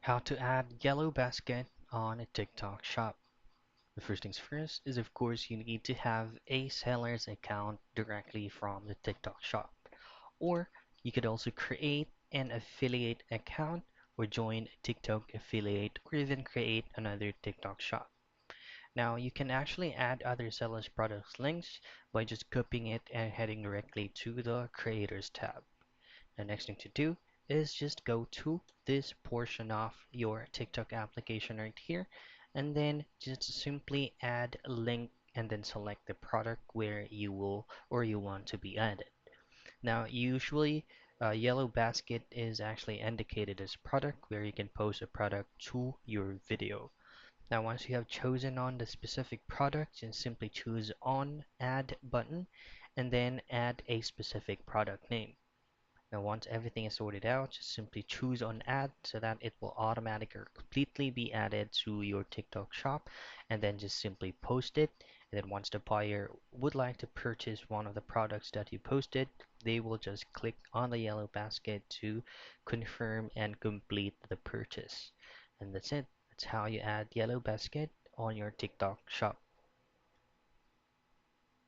How to add yellow basket on a TikTok shop. The first things first is, of course, you need to have a seller's account directly from the TikTok shop. Or you could also create an affiliate account or join a TikTok affiliate or even create another TikTok shop. Now you can actually add other sellers' products links by just copying it and heading directly to the creators tab. The next thing to do is just go to this portion of your TikTok application right here, and then just simply add a link and then select the product where you will or you want to be added. Now, usually, yellow basket is actually indicated as product where you can post a product to your video. Now, once you have chosen on the specific product, you simply choose on add button and then add a specific product name. Now once everything is sorted out, just simply choose on add so that it will automatically or completely be added to your TikTok shop, and then just simply post it. And then once the buyer would like to purchase one of the products that you posted, they will just click on the yellow basket to confirm and complete the purchase. And that's it. That's how you add yellow basket on your TikTok shop.